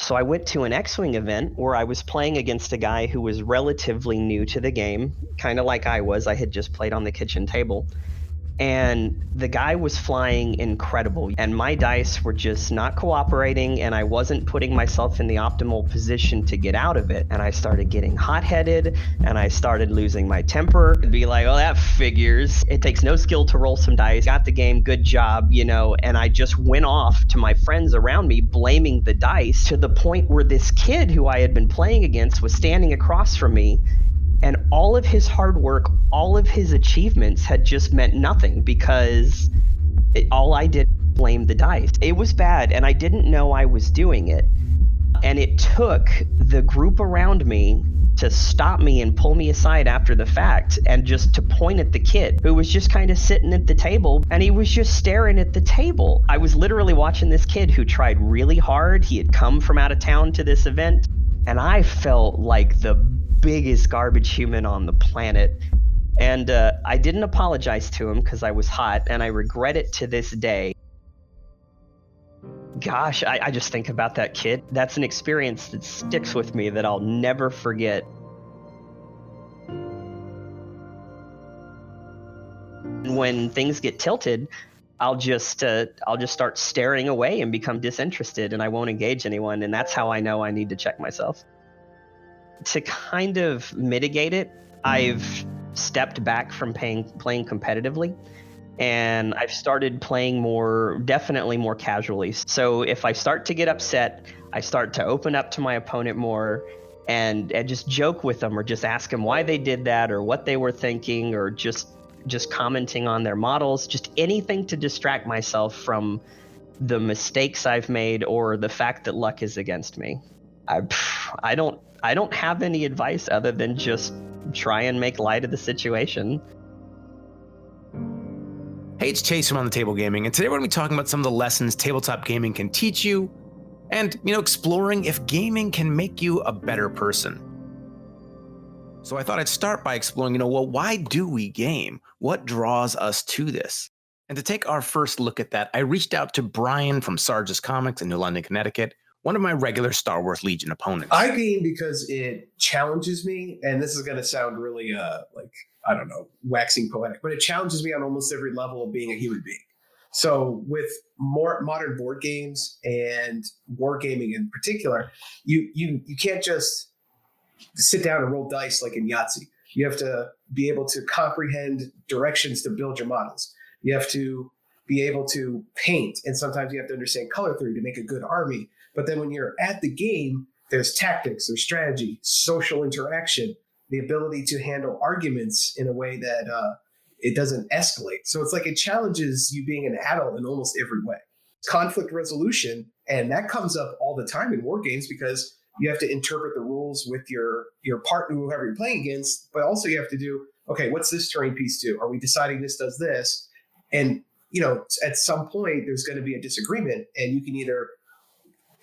So I went to an X-Wing event where I was playing against a guy who was relatively new to the game, kind of like I was. I had just played on the kitchen table. And the guy was flying incredible, and my dice were just not cooperating, and I wasn't putting myself in the optimal position to get out of it. And I started getting hot-headed, and I started losing my temper. I'd be like, oh, that figures. It takes no skill to roll some dice. Got the game, good job, and I just went off to my friends around me, blaming the dice, to the point where this kid who I had been playing against was standing across from me. And all of his hard work, all of his achievements had just meant nothing because all I did was blame the dice. It was bad, and I didn't know I was doing it. And it took the group around me to stop me and pull me aside after the fact and just to point at the kid who was just kind of sitting at the table, and he was just staring at the table. I was literally watching this kid who tried really hard. He had come from out of town to this event, and I felt like the biggest garbage human on the planet. And I didn't apologize to him because I was hot, and I regret it to this day. Gosh, I just think about that kid. That's an experience that sticks with me that I'll never forget. When things get tilted, I'll just start staring away and become disinterested, and I won't engage anyone, and that's how I know I need to check myself. To kind of mitigate it, I've stepped back from playing competitively, and I've started playing definitely more casually. So if I start to get upset, I start to open up to my opponent more and just joke with them, or just ask them why they did that, or what they were thinking, or just commenting on their models, just anything to distract myself from the mistakes I've made or the fact that luck is against me. I don't have any advice other than just try and make light of the situation. Hey, it's Chase from On the Table Gaming, and today we're going to be talking about some of the lessons tabletop gaming can teach you, and exploring if gaming can make you a better person. So I thought I'd start by exploring, why do we game? What draws us to this? And to take our first look at that, I reached out to Brian from Sarge's Comics in New London, Connecticut, one of my regular Star Wars Legion opponents. I game because it challenges me, and this is going to sound really, waxing poetic, but it challenges me on almost every level of being a human being. So with more modern board games and wargaming in particular, you can't just sit down and roll dice like in Yahtzee. You have to be able to comprehend directions to build your models. You have to be able to paint, and sometimes you have to understand color theory to make a good army. But then when you're at the game, there's tactics, there's strategy, social interaction, the ability to handle arguments in a way that it doesn't escalate. So it's like it challenges you being an adult in almost every way. Conflict resolution, and that comes up all the time in war games because you have to interpret the rules with your partner, whoever you're playing against, but also you have to do, okay, what's this terrain piece do? Are we deciding this does this? And, at some point there's going to be a disagreement, and you can either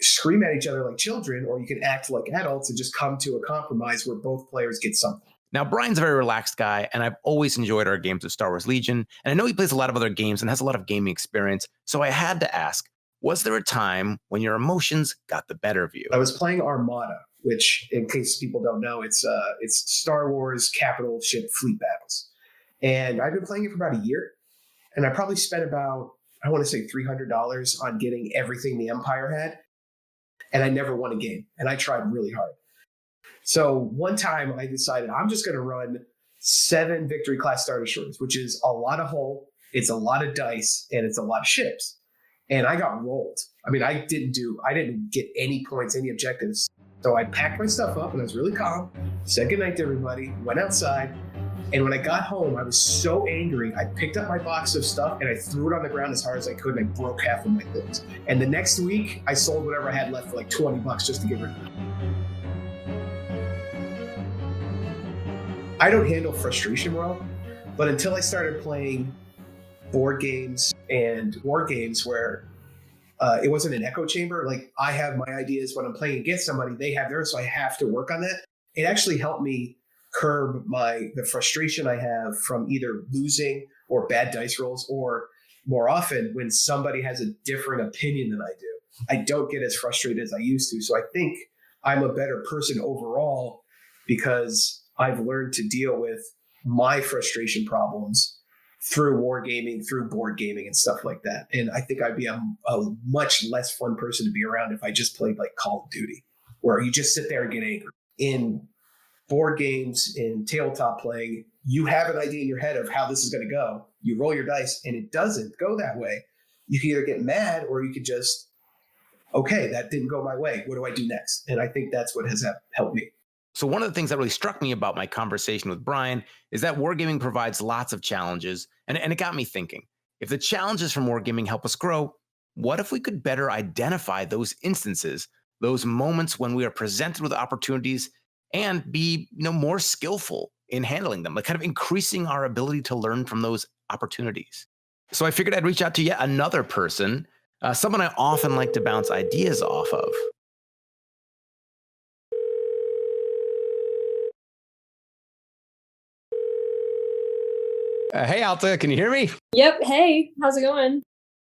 scream at each other like children, or you can act like adults and just come to a compromise where both players get something. Now, Brian's a very relaxed guy, and I've always enjoyed our games of Star Wars Legion, and I know he plays a lot of other games and has a lot of gaming experience, so I had to ask, was there a time when your emotions got the better of you? I was playing Armada, which, in case people don't know, it's Star Wars capital ship fleet battles. And I've been playing it for about a year, and I probably spent about, I want to say $300 on getting everything the Empire had. And I never won a game, and I tried really hard. So one time I decided I'm just going to run 7 Victory class Star Destroyers, which is a lot of hull, it's a lot of dice, and it's a lot of ships. And I got rolled. I mean, I didn't get any points, any objectives. So I packed my stuff up, and I was really calm, said goodnight to everybody, went outside. And when I got home, I was so angry. I picked up my box of stuff and I threw it on the ground as hard as I could, and I broke half of my things. And the next week, I sold whatever I had left for like $20 just to get rid of it. I don't handle frustration well, but until I started playing board games and war games where it wasn't an echo chamber, like I have my ideas when I'm playing against somebody, they have theirs, so I have to work on that. It actually helped me curb the frustration I have from either losing or bad dice rolls, or more often when somebody has a different opinion than I do. I don't get as frustrated as I used to. So I think I'm a better person overall because I've learned to deal with my frustration problems through wargaming, through board gaming and stuff like that. And I think I'd be a much less fun person to be around if I just played like Call of Duty, where you just sit there and get angry. In board games, in tabletop playing, you have an idea in your head of how this is going to go. You roll your dice and it doesn't go that way. You can either get mad or you could just, okay, that didn't go my way. What do I do next? And I think that's what has helped me. So one of the things that really struck me about my conversation with Brian is that wargaming provides lots of challenges. And it got me thinking, if the challenges from wargaming help us grow, what if we could better identify those instances, those moments when we are presented with opportunities and be, more skillful in handling them, like kind of increasing our ability to learn from those opportunities. So I figured I'd reach out to yet another person, someone I often like to bounce ideas off of. Hey, Alta, can you hear me? Yep. Hey, how's it going?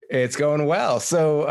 It's going well. So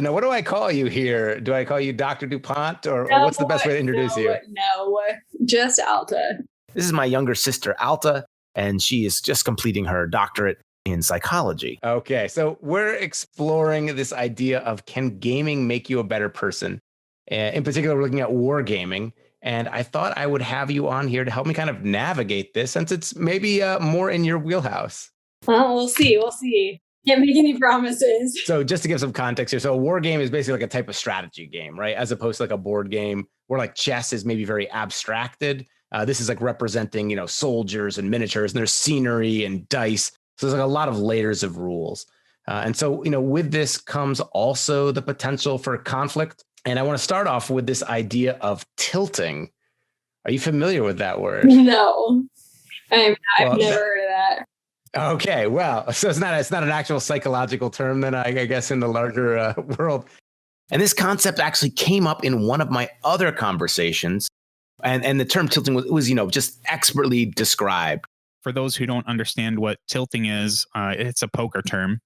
now what do I call you here? Do I call you Dr. DuPont or what's the best way to introduce you? No, just Alta. This is my younger sister, Alta, and she is just completing her doctorate in psychology. Okay, so we're exploring this idea of, can gaming make you a better person? In particular, we're looking at wargaming. And I thought I would have you on here to help me kind of navigate this, since it's maybe more in your wheelhouse. Well, we'll see. Can't make any promises. So just to give some context here, so a war game is basically like a type of strategy game, right? As opposed to like a board game where like chess is maybe very abstracted. This is like representing, soldiers and miniatures, and there's scenery and dice. So there's like a lot of layers of rules. And so, with this comes also the potential for conflict. And I want to start off with this idea of tilting. Are you familiar with that word? No, I've never heard of that. Okay, well, so it's not an actual psychological term then, I guess, in the larger world. And this concept actually came up in one of my other conversations. And the term tilting was just expertly described. For those who don't understand what tilting is, it's a poker term.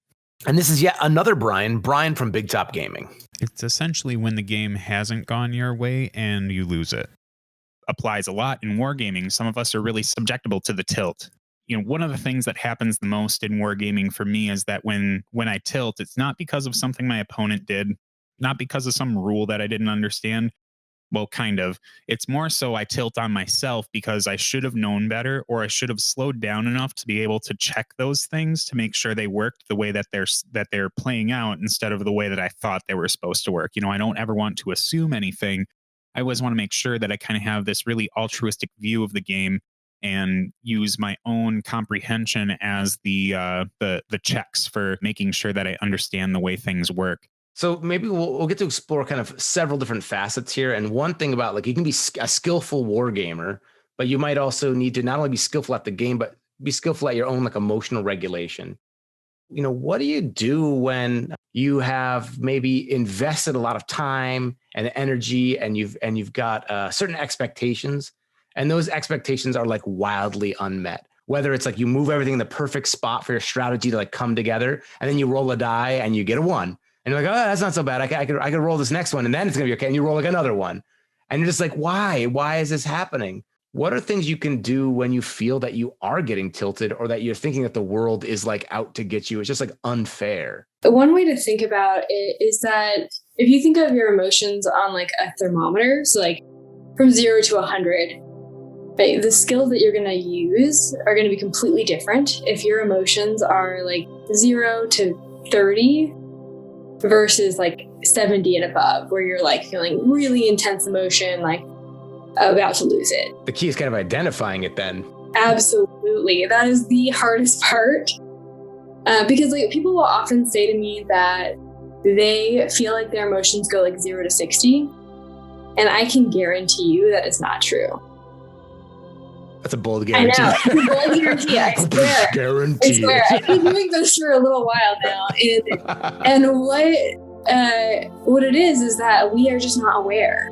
And this is yet another Brian from Big Top Gaming. It's essentially when the game hasn't gone your way and you lose it. Applies a lot in wargaming. Some of us are really susceptible to the tilt. One of the things that happens the most in wargaming for me is that when I tilt, it's not because of something my opponent did, not because of some rule that I didn't understand. Well, kind of. It's more so I tilt on myself because I should have known better, or I should have slowed down enough to be able to check those things to make sure they worked the way that they're playing out instead of the way that I thought they were supposed to work. I don't ever want to assume anything. I always want to make sure that I kind of have this really altruistic view of the game and use my own comprehension as the checks for making sure that I understand the way things work. So maybe we'll get to explore kind of several different facets here. And one thing about, like, you can be a skillful wargamer, but you might also need to not only be skillful at the game, but be skillful at your own like emotional regulation. What do you do when you have maybe invested a lot of time and energy and you've got certain expectations, and those expectations are like wildly unmet? Whether it's like you move everything in the perfect spot for your strategy to like come together, and then you roll a die and you get a 1. And you're like, oh, that's not so bad. I could roll this next one, and then it's going to be okay. And you roll like another one. And you're just like, why? Why is this happening? What are things you can do when you feel that you are getting tilted, or that you're thinking that the world is like out to get you? It's just like unfair. One way to think about it is that if you think of your emotions on like a thermometer, so like from 0 to 100, right, the skills that you're going to use are going to be completely different if your emotions are like 0 to 30 versus like 70 and above, where you're like feeling really intense emotion, like about to lose it. The key is kind of identifying it then. Absolutely. That is the hardest part. Because like people will often say to me that they feel like their emotions go like 0 to 60. And I can guarantee you that is not true. That's a bold guarantee. I know. It's a bold guarantee. I swear. Guarantee. I swear. I've been doing this for a little while now. And what it is that we are just not aware.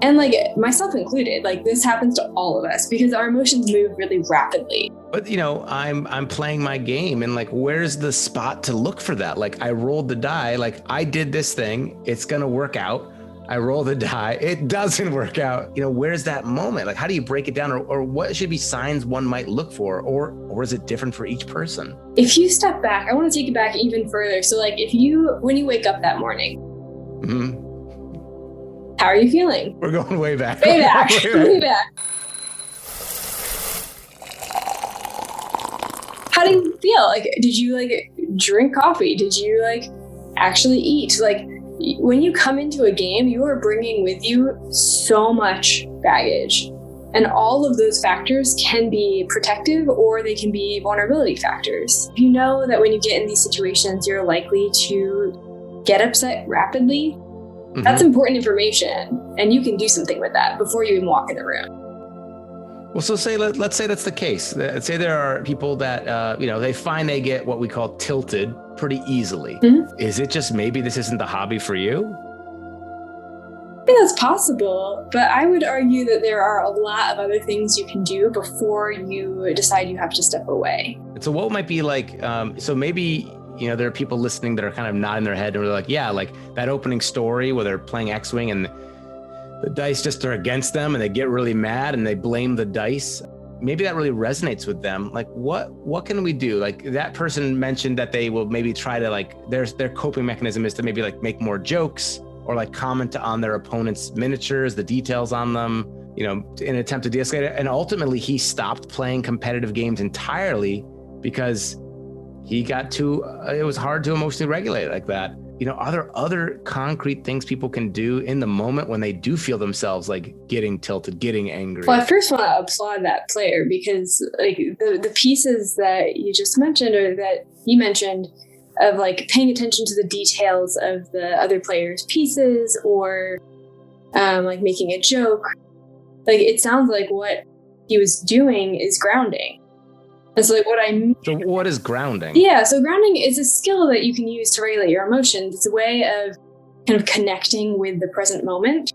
And like myself included, like this happens to all of us because our emotions move really rapidly. But I'm playing my game, and like, where's the spot to look for that? Like, I rolled the die, like I did this thing, it's gonna work out. I roll the die, it doesn't work out. Where's that moment? Like, how do you break it down, or what should be signs one might look for, or is it different for each person? If you step back, I want to take it back even further. So like, when you wake up that morning, how are you feeling? We're going way back. Way back. Way back. How do you feel? Like, did you like drink coffee? Did you like actually eat? Like, when you come into a game, you are bringing with you so much baggage. And all of those factors can be protective or they can be vulnerability factors. You know that when you get in these situations, you're likely to get upset rapidly. That's important information. And you can do something with that before you even walk in the room. Well, so let's say that's the case. Let's say there are people that, they find they get what we call tilted pretty easily. Is it just maybe this isn't the hobby for you? I think that's possible, but I would argue that there are a lot of other things you can do before you decide you have to step away. And so what might be like, so maybe, there are people listening that are kind of nodding their head and they're like, yeah, like that opening story where they're playing X-Wing and the dice just are against them and they get really mad and they blame the dice. Maybe that really resonates with them. Like, what can we do? Like, that person mentioned that they will maybe try to like, their coping mechanism is to maybe like make more jokes or like comment on their opponent's miniatures, the details on them, in an attempt to de-escalate it. And ultimately he stopped playing competitive games entirely because he got it was hard to emotionally regulate like that. Are there other concrete things people can do in the moment when they do feel themselves like getting tilted, getting angry? Well, I first want to applaud that player because like the pieces that you just mentioned or that you mentioned of like paying attention to the details of the other player's pieces or like making a joke, like it sounds like what he was doing is grounding. And so like So what is grounding? Yeah, so grounding is a skill that you can use to regulate your emotions. It's a way of kind of connecting with the present moment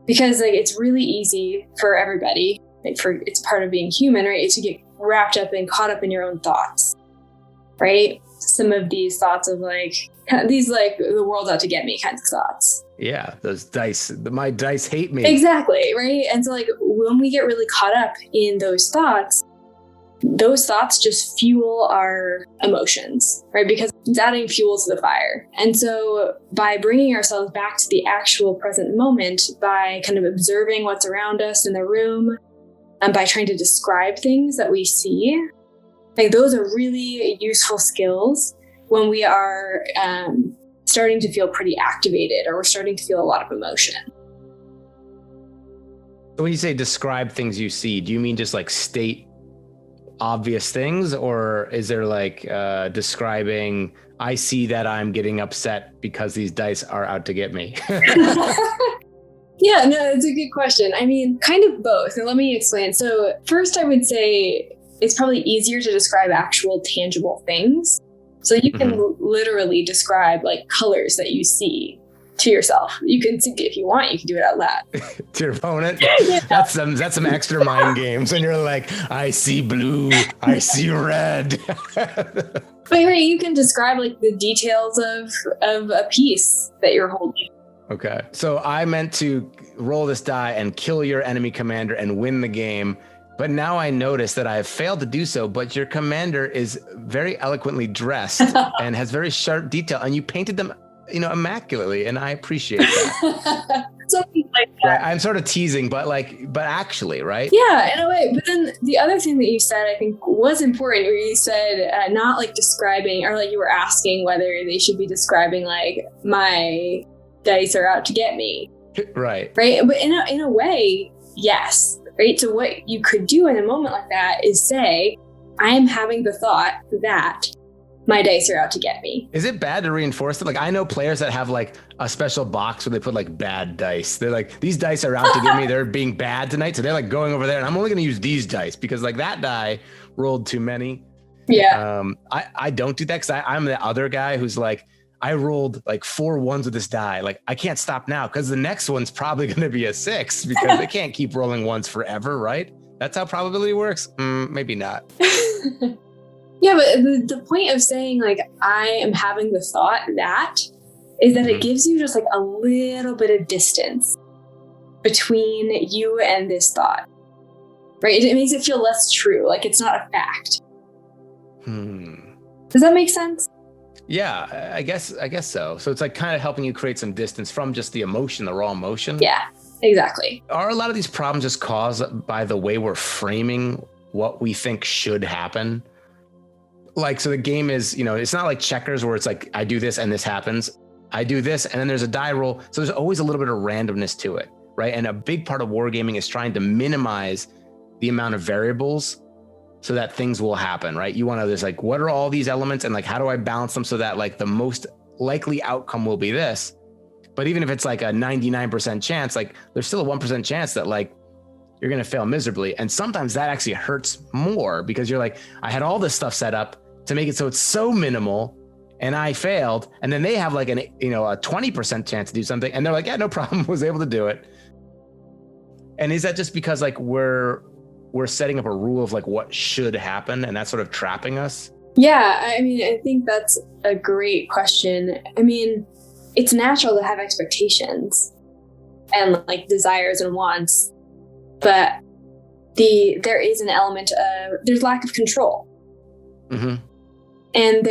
because like it's really easy for everybody, like it's part of being human, right? To get wrapped up and caught up in your own thoughts, right? Some of these thoughts of like these like the world's out to get me kinds of thoughts. Yeah, those dice, my dice hate me. Exactly, right? And so like when we get really caught up in those thoughts just fuel our emotions, right? Because it's adding fuel to the fire. And so by bringing ourselves back to the actual present moment, by kind of observing what's around us in the room, and by trying to describe things that we see, like those are really useful skills when we are starting to feel pretty activated or we're starting to feel a lot of emotion. So when you say describe things you see, do you mean just like state obvious things, or is there like describing, I see that I'm getting upset because these dice are out to get me? Yeah, no, it's a good question. I mean, kind of both. And let me explain. So first I would say it's probably easier to describe actual tangible things. So you can literally describe like colors that you see to yourself. You can, if you want, you can do it out loud. To your opponent? Yeah. That's some extra mind games. And you're like, I see blue, I see red. But right, you can describe like the details of a piece that you're holding. Okay. So I meant to roll this die and kill your enemy commander and win the game. But now I notice that I have failed to do so, but your commander is very eloquently dressed and has very sharp detail, and you painted them immaculately, and I appreciate that. Something like that. Right? I'm sort of teasing, but actually, right? Yeah, in a way. But then the other thing that you said, I think, was important, where you said not like describing, or like you were asking whether they should be describing like my dice are out to get me. Right. Right. But in a way, yes. Right. So what you could do in a moment like that is say, I am having the thought that my dice are out to get me. Is it bad to reinforce it? Like, I know players that have like a special box where they put like bad dice. They're like, these dice are out to get me. They're being bad tonight. So they're like going over there and I'm only going to use these dice because like that die rolled too many. Yeah. I don't do that because I'm the other guy who's like, I rolled like 4 ones with this die. Like, I can't stop now because the next one's probably going to be a 6 because they can't keep rolling ones forever, right? That's how probability works? Maybe not. Yeah, but the point of saying like I am having the thought that is that it gives you just like a little bit of distance between you and this thought, right? It makes it feel less true, like it's not a fact. Does that make sense? Yeah, I guess so. So it's like kind of helping you create some distance from just the emotion, the raw emotion. Yeah, exactly. Are a lot of these problems just caused by the way we're framing what we think should happen? Like, so the game is, it's not like checkers where it's like, I do this and this happens. I do this and then there's a die roll. So there's always a little bit of randomness to it, right? And a big part of wargaming is trying to minimize the amount of variables so that things will happen, right? You want to just like, what are all these elements and like, how do I balance them so that like the most likely outcome will be this? But even if it's like a 99% chance, like there's still a 1% chance that like you're going to fail miserably. And sometimes that actually hurts more because you're like, I had all this stuff set up to make it so it's so minimal and I failed. And then they have like a 20% chance to do something. And they're like, yeah, no problem. Was able to do it. And is that just because like we're setting up a rule of like what should happen and that's sort of trapping us? Yeah, I mean, I think that's a great question. I mean, it's natural to have expectations and like desires and wants, but there is an element of, there's lack of control. And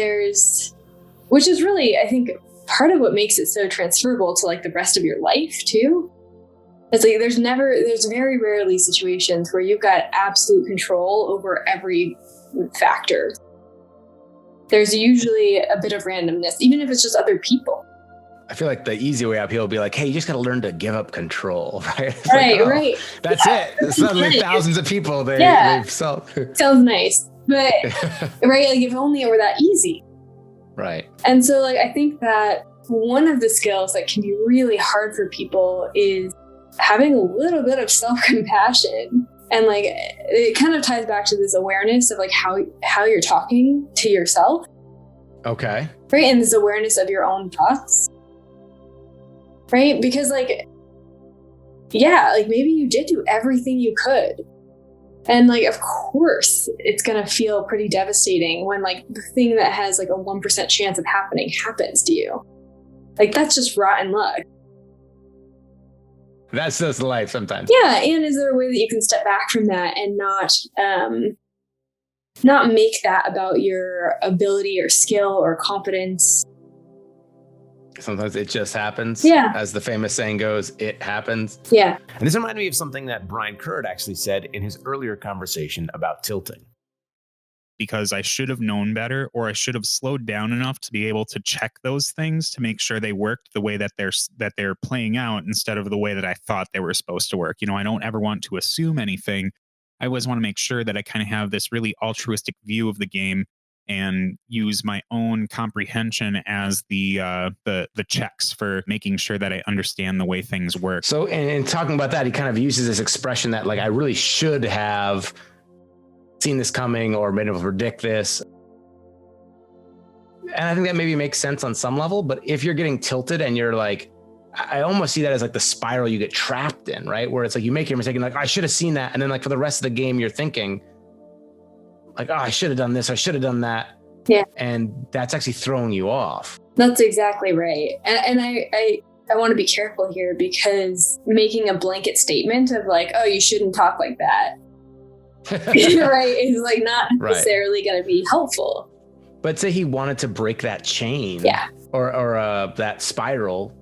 which is really, I think, part of what makes it so transferable to like the rest of your life too. It's like there's very rarely situations where you've got absolute control over every factor. There's usually a bit of randomness, even if it's just other people. I feel like the easy way up here will be like, hey, you just got to learn to give up control, right? It's right, like, right. That's it. Suddenly thousands of people, they've solved. Sounds nice. But, right, like if only it were that easy. Right. And so like, I think that one of the skills that can be really hard for people is having a little bit of self-compassion. And like, it kind of ties back to this awareness of like how you're talking to yourself. Okay. Right. And this awareness of your own thoughts. Right. Because like, yeah, like maybe you did do everything you could. And like, of course, it's going to feel pretty devastating when like the thing that has like a 1% chance of happening happens to you. Like that's just rotten luck. That's just life sometimes. Yeah. And is there a way that you can step back from that and not make that about your ability or skill or competence? Sometimes it just happens. Yeah. As the famous saying goes, it happens. Yeah. And this reminded me of something that Brian Curd actually said in his earlier conversation about tilting. Because I should have known better, or I should have slowed down enough to be able to check those things to make sure they worked the way that they're playing out instead of the way that I thought they were supposed to work. I don't ever want to assume anything. I always want to make sure that I kind of have this really altruistic view of the game and use my own comprehension as the checks for making sure that I understand the way things work. So, and talking about that, he kind of uses this expression that like, I really should have seen this coming or been able to predict this. And I think that maybe makes sense on some level, but if you're getting tilted and you're like, I almost see that as like the spiral you get trapped in, right? Where it's like you make your mistake and like, I should have seen that. And then like for the rest of the game, you're thinking like, oh, I should have done this. I should have done that. Yeah. And that's actually throwing you off. That's exactly right. And I want to be careful here because making a blanket statement of like, oh, you shouldn't talk like that. Right. Is like not necessarily going to be helpful. But say he wanted to break that chain. Yeah. Or that spiral.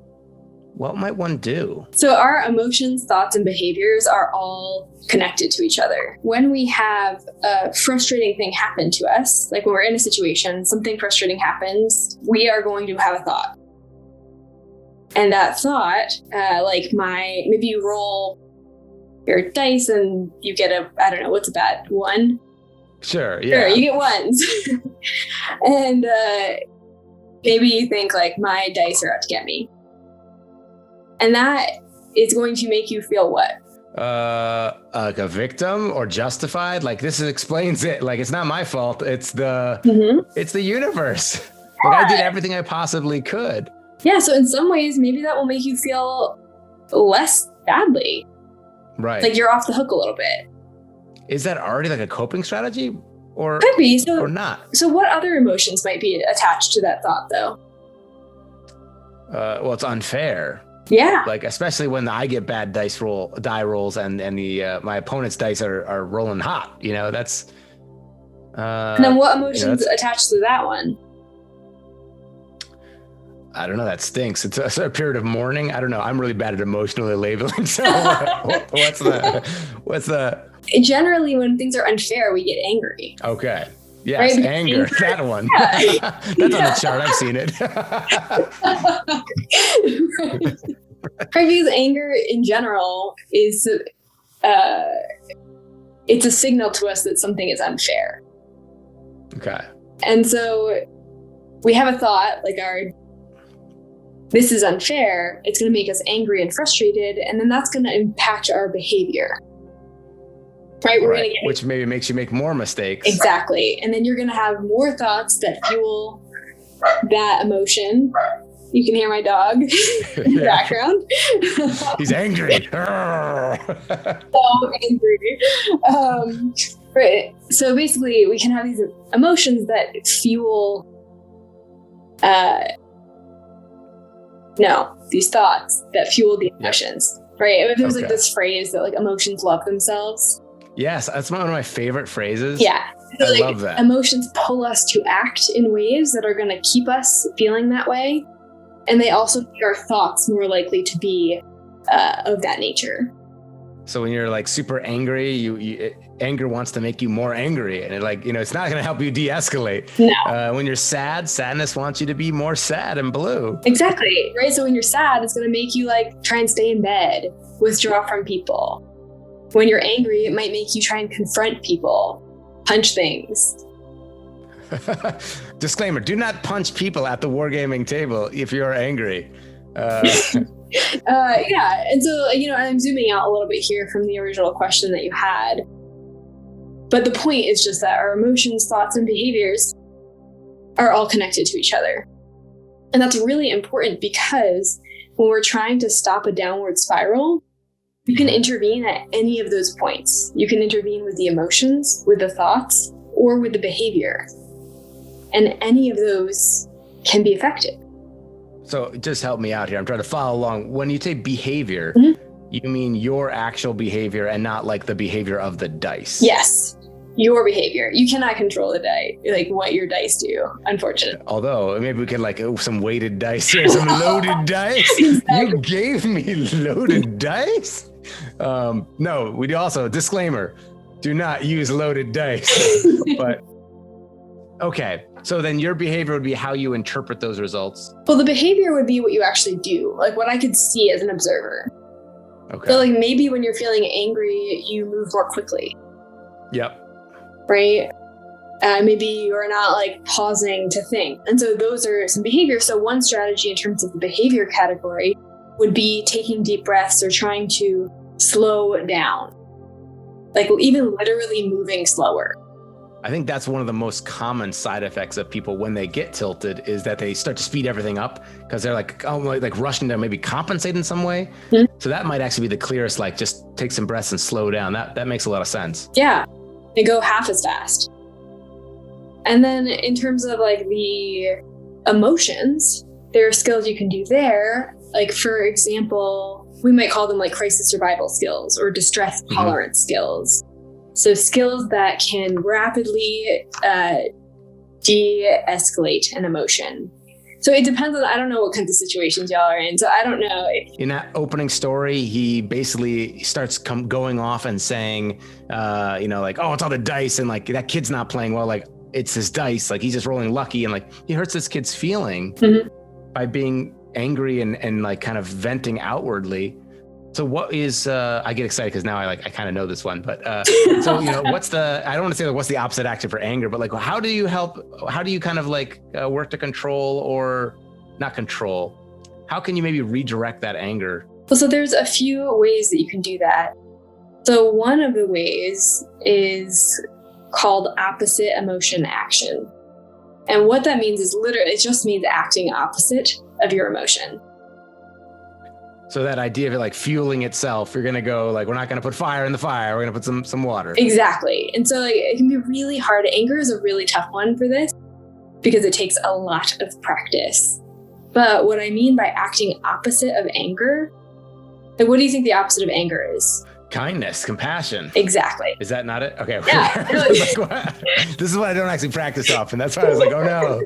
What might one do? So our emotions, thoughts, and behaviors are all connected to each other. When we have a frustrating thing happen to us, like when we're in a situation, something frustrating happens, we are going to have a thought. And that thought, maybe you roll your dice and you get what's a bad one? Sure, yeah. Sure, you get ones. And maybe you think like, my dice are out to get me. And that is going to make you feel what? Like a victim or justified? Like this explains it. Like it's not my fault. It's the universe. Yeah. Like I did everything I possibly could. Yeah. So in some ways, maybe that will make you feel less badly. Right. Like you're off the hook a little bit. is that already like a coping strategy or Could be. or not? So what other emotions might be attached to that thought though? Well, it's unfair. Yeah. Like, especially when I get bad die rolls and the my opponent's dice are rolling hot, that's And then what emotions attached to that one? I don't know. That stinks. It's a period of mourning. I don't know. I'm really bad at emotionally labeling. So what's the? Generally, when things are unfair, we get angry. Okay. Yes, right? Anger. That one. Yeah. That's on the chart. I've seen it. Right, because anger in general is, it's a signal to us that something is unfair. Okay. And so we have a thought like this is unfair. It's going to make us angry and frustrated, and then that's going to impact our behavior. Right? We're going to get, which maybe makes you make more mistakes. Exactly. And then you're going to have more thoughts that fuel that emotion. You can hear my dog in the background. He's angry. So angry. Right. So basically, we can have these emotions that fuel these thoughts that fuel the emotions, right? There's like this phrase that like emotions love themselves. Yes, that's one of my favorite phrases. Yeah. So, I love that. Emotions pull us to act in ways that are going to keep us feeling that way. And they also make our thoughts more likely to be of that nature. So when you're like super angry, anger wants to make you more angry, and it's not going to help you de-escalate. No. When you're sad, sadness wants you to be more sad and blue. Exactly. Right. So when you're sad, it's going to make you like try and stay in bed, withdraw from people. When you're angry, it might make you try and confront people, punch things. Disclaimer: do not punch people at the wargaming table if you're angry. Yeah. And so, I'm zooming out a little bit here from the original question that you had. But the point is just that our emotions, thoughts, and behaviors are all connected to each other. And that's really important because when we're trying to stop a downward spiral, you can intervene at any of those points. You can intervene with the emotions, with the thoughts, or with the behavior. And any of those can be effective. So just help me out here. I'm trying to follow along. When you say behavior, you mean your actual behavior and not like the behavior of the dice? Yes, your behavior. You cannot control the dice, like what your dice do, unfortunately. Although maybe we could some weighted dice here, some loaded dice. Exactly. You gave me loaded dice? No, we do also, disclaimer, do not use loaded dice. But okay, so then your behavior would be how you interpret those results. Well, the behavior would be what you actually do, like what I could see as an observer. Okay. So like maybe when you're feeling angry, you move more quickly. Yep. Right? Maybe you're not like pausing to think. And so those are some behaviors. So one strategy in terms of the behavior category would be taking deep breaths or trying to slow down. Like even literally moving slower. I think that's one of the most common side effects of people when they get tilted is that they start to speed everything up because they're like rushing to maybe compensate in some way. Mm-hmm. So that might actually be the clearest, like just take some breaths and slow down. That makes a lot of sense. Yeah. They go half as fast. And then in terms of like the emotions, there are skills you can do there. Like for example, we might call them like crisis survival skills or distress tolerance skills. So skills that can rapidly de-escalate an emotion. So it depends on, I don't know what kinds of situations y'all are in. So I don't know. In that opening story, he basically starts going off and saying, like, oh, it's all the dice. And like, that kid's not playing well. Like it's his dice. Like he's just rolling lucky. And like, he hurts this kid's feeling by being angry and like kind of venting outwardly. So what is, I get excited because now I kind of know this one, but so, what's the, I don't want to say what's the opposite action for anger, but like, how do you kind of like work to control or not control? How can you maybe redirect that anger? Well, so there's a few ways that you can do that. So one of the ways is called opposite emotion action. And what that means is literally, it just means acting opposite of your emotion. So that idea of it like fueling itself, you're going to go like, we're not going to put fire in the fire. We're going to put some water. Exactly. And so like it can be really hard. Anger is a really tough one for this because it takes a lot of practice. But what I mean by acting opposite of anger, like what do you think the opposite of anger is? Kindness, compassion. Exactly. Is that not it? Okay. Yeah. Like, what? This is what I don't actually practice often. That's why I was like, oh no.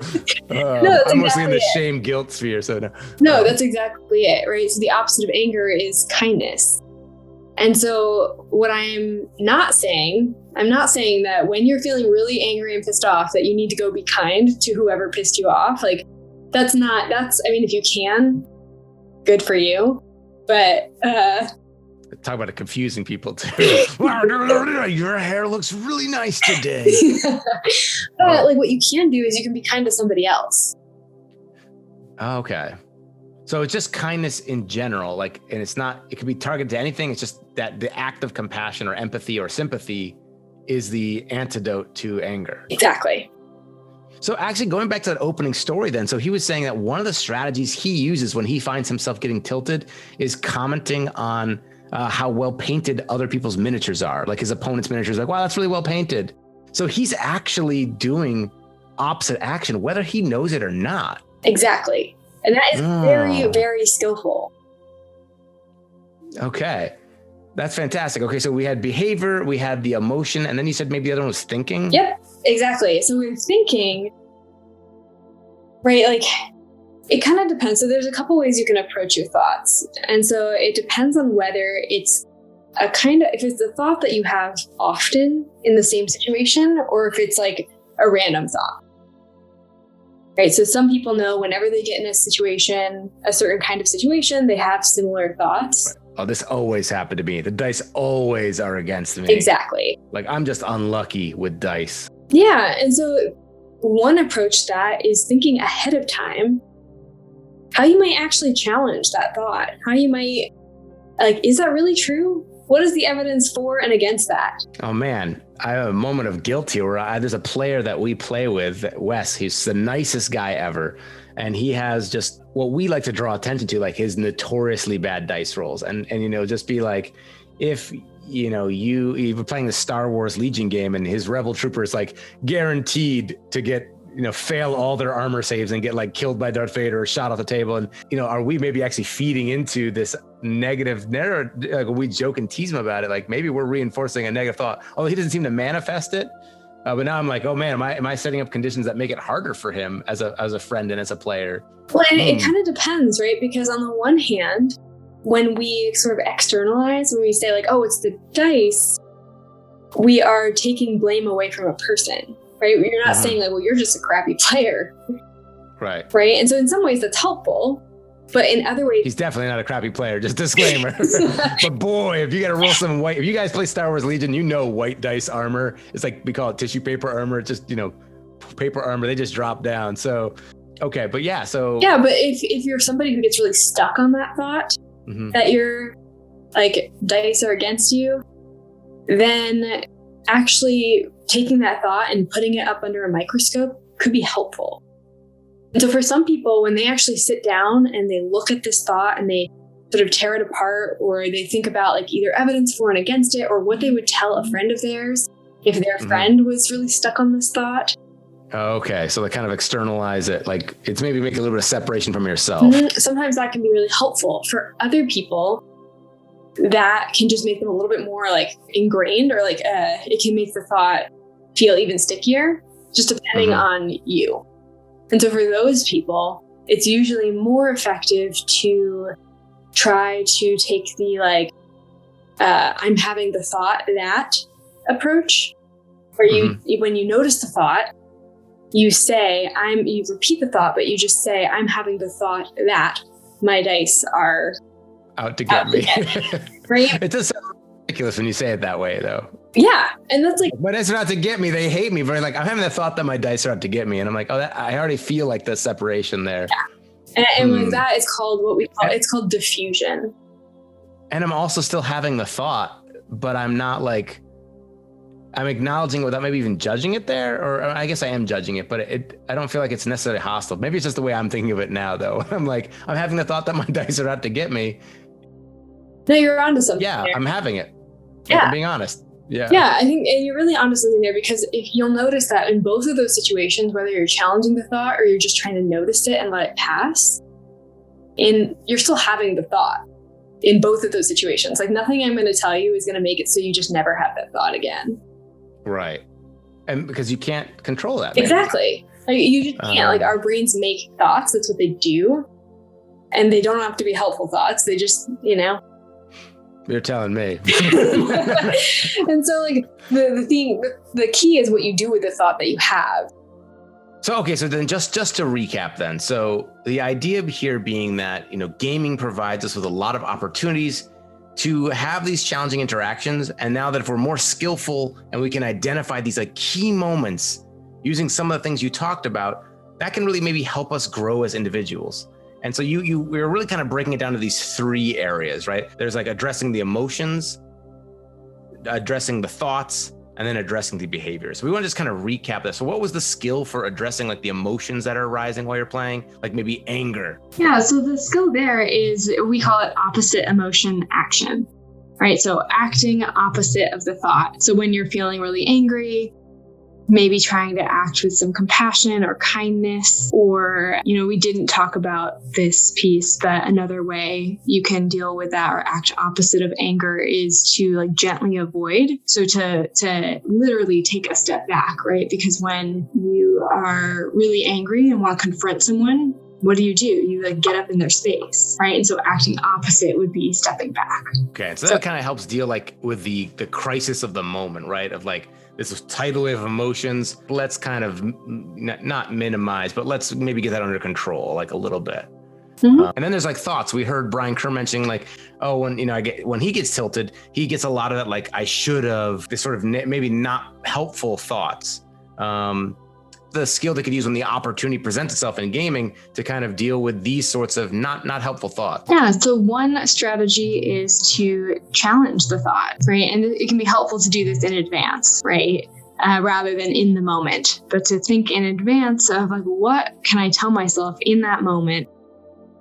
No, I'm mostly in the exactly shame guilt sphere. So no. No, that's exactly it, right? So the opposite of anger is kindness. And so what I'm not saying that when you're feeling really angry and pissed off that you need to go be kind to whoever pissed you off. Like I mean, if you can, good for you. But talk about it confusing people too. Your hair looks really nice today. But like what you can do is you can be kind to somebody else. Okay. So it's just kindness in general, like, and it could be targeted to anything. It's just that the act of compassion or empathy or sympathy is the antidote to anger. Exactly. So actually going back to that opening story then, so he was saying that one of the strategies he uses when he finds himself getting tilted is commenting on how well painted other people's miniatures are. Like his opponent's miniatures, like, wow, that's really well painted. So he's actually doing opposite action, whether he knows it or not. Exactly. And that is very, very skillful. Okay. That's fantastic. Okay, so we had behavior, we had the emotion, and then you said maybe the other one was thinking? Yep, exactly. So we're thinking, right, like, it kind of depends. So there's a couple ways you can approach your thoughts. And so it depends on whether it's if it's a thought that you have often in the same situation, or if it's like a random thought. Right, so some people know whenever they get in a situation, a certain kind of situation, they have similar thoughts. Right. Oh, this always happened to me. The dice always are against me. Exactly. Like I'm just unlucky with dice. Yeah, and so one approach to that is thinking ahead of time how you might actually challenge that thought. How you might, like, is that really true? What is the evidence for and against that? Oh man, I have a moment of guilt here where there's a player that we play with, Wes. He's the nicest guy ever. And he has just what we like to draw attention to, like his notoriously bad dice rolls. And just be like, if, you were playing the Star Wars Legion game and his Rebel Trooper is like guaranteed to get, fail all their armor saves and get like killed by Darth Vader or shot off the table. And, are we maybe actually feeding into this negative narrative? Like we joke and tease him about it. Like maybe we're reinforcing a negative thought, although he doesn't seem to manifest it. But now I'm like, oh man, am I setting up conditions that make it harder for him as a friend and as a player? Well, and it kind of depends, right? Because on the one hand, when we sort of externalize, when we say like, oh, it's the dice, we are taking blame away from a person, right? You're not saying like, well, you're just a crappy player. Right. Right. And so in some ways that's helpful. But in other ways, he's definitely not a crappy player. Just disclaimer. But boy, if you got to roll some white, if you guys play Star Wars Legion, white dice armor. It's like we call it tissue paper armor. It's just paper armor. They just drop down. So okay, but yeah. So yeah, but if you're somebody who gets really stuck on that thought that you're like dice are against you, then actually taking that thought and putting it up under a microscope could be helpful. And so for some people, when they actually sit down and they look at this thought and they sort of tear it apart, or they think about like either evidence for and against it, or what they would tell a friend of theirs if their friend was really stuck on this thought. Okay, so they kind of externalize it. Like it's maybe make a little bit of separation from yourself. Sometimes that can be really helpful. For other people, that can just make them a little bit more like ingrained, or like it can make the thought feel even stickier, just depending on you. And so for those people, it's usually more effective to try to take the like, I'm having the thought that approach, where you, when you notice the thought, you say, you repeat the thought, but you just say, I'm having the thought that my dice are out to get me. Right? It does sound ridiculous when you say it that way, though. Yeah, and that's like, but it's not to get me. They hate me. But like, I'm having the thought that my dice are out to get me, and I'm like, oh, I already feel like the separation there. Yeah, and with that, it's called it's called diffusion. And I'm also still having the thought, but I'm not like, I'm acknowledging it without maybe even judging it there, or I guess I am judging it, but I don't feel like it's necessarily hostile. Maybe it's just the way I'm thinking of it now, though. I'm like, I'm having the thought that my dice are out to get me. No, you're onto something. Yeah, there. I'm having it. Yeah. I'm being honest. Yeah. Yeah, I think, and you're really onto something there, because if you'll notice that in both of those situations, whether you're challenging the thought or you're just trying to notice it and let it pass, and you're still having the thought in both of those situations. Like, nothing I'm going to tell you is going to make it so you just never have that thought again. Right. And because you can't control that. Exactly. Like, you just can't. Like, our brains make thoughts. That's what they do. And they don't have to be helpful thoughts. They just, You're telling me. And so, like, the key is what you do with the thought that you have. So then just to recap then. So the idea here being that, gaming provides us with a lot of opportunities to have these challenging interactions. And now that if we're more skillful and we can identify these like key moments using some of the things you talked about, that can really maybe help us grow as individuals. And so we're really kind of breaking it down to these 3 areas, right? There's like addressing the emotions, addressing the thoughts, and then addressing the behaviors. So we want to just kind of recap this. So what was the skill for addressing like the emotions that are arising while you're playing? Like maybe anger. Yeah, so the skill there is, we call it opposite emotion action, right? So acting opposite of the thought. So when you're feeling really angry, maybe trying to act with some compassion or kindness, or, we didn't talk about this piece, but another way you can deal with that or act opposite of anger is to like gently avoid. So to literally take a step back, right? Because when you are really angry and want to confront someone, what do? You like get up in their space, right? And so acting opposite would be stepping back. Okay, so that kind of helps deal like with the crisis of the moment, right? Of like, this tidal wave of emotions. Let's kind of not minimize, but let's maybe get that under control, like a little bit. Mm-hmm. And then there's like thoughts. We heard Brian Kerr mentioning like, when he gets tilted, he gets a lot of that, like, I should have, this sort of maybe not helpful thoughts. The skill they could use when the opportunity presents itself in gaming to kind of deal with these sorts of not helpful thoughts. Yeah, so one strategy is to challenge the thought, right? And it can be helpful to do this in advance, right? Rather than in the moment, but to think in advance of like, what can I tell myself in that moment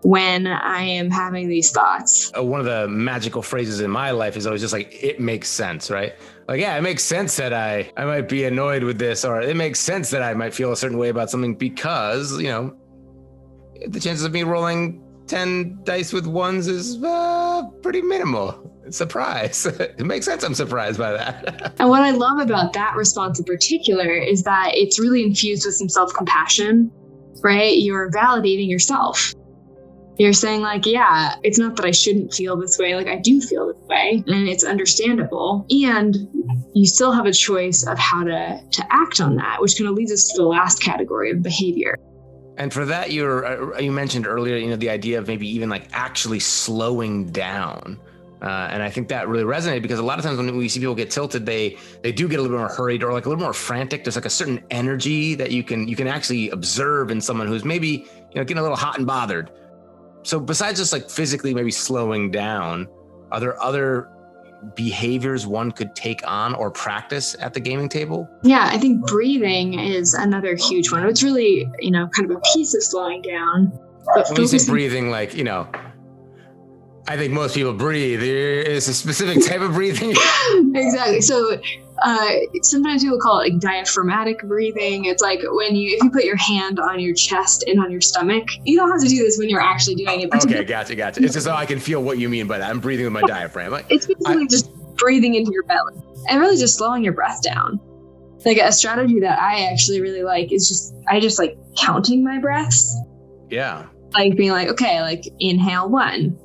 when I am having these thoughts? One of the magical phrases in my life is always just like, it makes sense, right? Like, yeah, it makes sense that I might be annoyed with this, or it makes sense that I might feel a certain way about something because, the chances of me rolling 10 dice with ones is pretty minimal. Surprise. It makes sense I'm surprised by that. And what I love about that response in particular is that it's really infused with some self-compassion, right? You're validating yourself. You're saying like, yeah, it's not that I shouldn't feel this way. Like, I do feel this way and it's understandable. And you still have a choice of how to act on that, which kind of leads us to the last category of behavior. And for that, you mentioned earlier, the idea of maybe even like actually slowing down. And I think that really resonated because a lot of times when we see people get tilted, they do get a little bit more hurried or like a little more frantic. There's like a certain energy that you can actually observe in someone who's maybe, getting a little hot and bothered. So besides just like physically maybe slowing down, are there other behaviors one could take on or practice at the gaming table? Yeah, I think breathing is another huge one. It's really, kind of a piece of slowing down. But when you say breathing, like, I think most people breathe. There is a specific type of breathing. Exactly. So sometimes people call it like diaphragmatic breathing. It's like if you put your hand on your chest and on your stomach. You don't have to do this when you're actually doing it. Okay, gotcha. It's just so I can feel what you mean by that. I'm breathing with my diaphragm. It's basically just breathing into your belly and really just slowing your breath down. Like a strategy that I actually really like is I just like counting my breaths. Yeah. Like being like, okay, like inhale 1.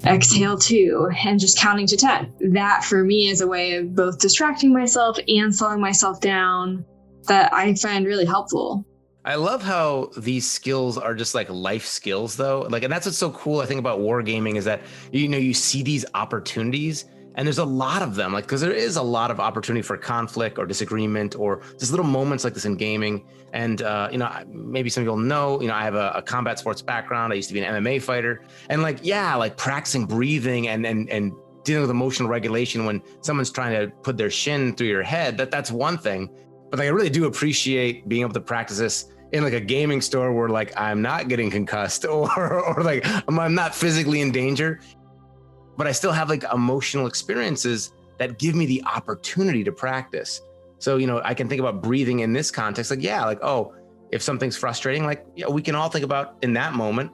Exhale 2, and just counting to 10. That for me is a way of both distracting myself and slowing myself down that I find really helpful. I love how these skills are just like life skills though. Like, and that's what's so cool, I think, about wargaming is that, you see these opportunities and there's a lot of them, like, because there is a lot of opportunity for conflict or disagreement or just little moments like this in gaming. And, maybe some people know, I have a combat sports background. I used to be an MMA fighter and like practicing breathing and dealing with emotional regulation when someone's trying to put their shin through your head, that's one thing. But like, I really do appreciate being able to practice this in like a gaming store where like I'm not getting concussed or like I'm not physically in danger. but I still have like emotional experiences that give me the opportunity to practice. So, I can think about breathing in this context, oh, if something's frustrating, we can all think about in that moment,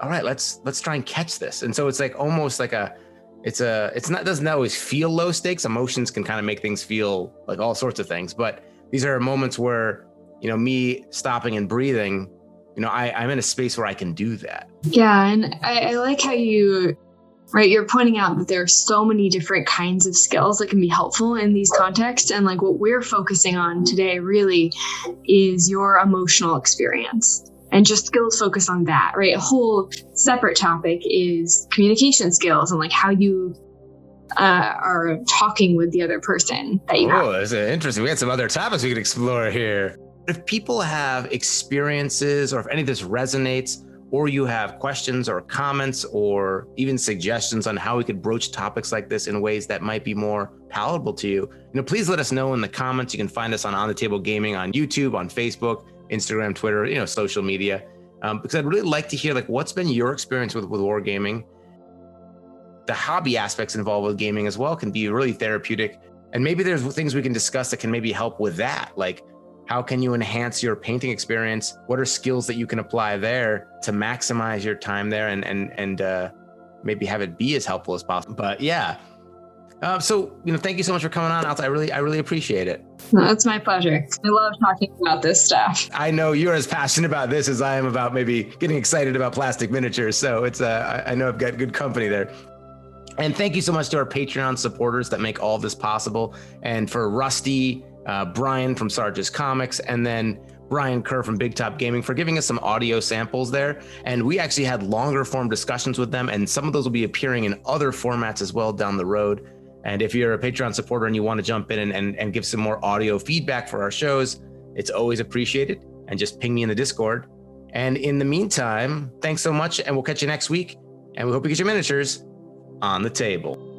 all right, let's try and catch this. And so it's like almost like doesn't always feel low stakes. Emotions can kind of make things feel like all sorts of things, but these are moments where, me stopping and breathing, I'm in a space where I can do that. Yeah. And I like how you're pointing out that there are so many different kinds of skills that can be helpful in these contexts. And like what we're focusing on today really is your emotional experience and just skills focused on that, right? A whole separate topic is communication skills and like how you are talking with the other person that you have. Oh, that's interesting. We had some other topics we could explore here. If people have experiences or if any of this resonates, or you have questions or comments or even suggestions on how we could broach topics like this in ways that might be more palatable to you, please let us know in the comments. You can find us on the Table Gaming on YouTube, on Facebook, Instagram, Twitter, social media. Because I'd really like to hear what's been your experience with wargaming. The hobby aspects involved with gaming as well can be really therapeutic. And maybe there's things we can discuss that can maybe help with that. Like, how can you enhance your painting experience? What are skills that you can apply there to maximize your time there and maybe have it be as helpful as possible? But yeah. So, thank you so much for coming on, Alta. I really appreciate it. No, it's my pleasure. I love talking about this stuff. I know you're as passionate about this as I am about maybe getting excited about plastic miniatures. So it's I know I've got good company there. And thank you so much to our Patreon supporters that make all this possible. And for Rusty, Brian from Sarge's Comics, and then Brian Kerr from Big Top Gaming for giving us some audio samples there. And we actually had longer form discussions with them, and some of those will be appearing in other formats as well down the road. And if you're a Patreon supporter and you want to jump in and give some more audio feedback for our shows, it's always appreciated. And just ping me in the Discord. And in the meantime, thanks so much, and we'll catch you next week. And we hope you get your miniatures on the table.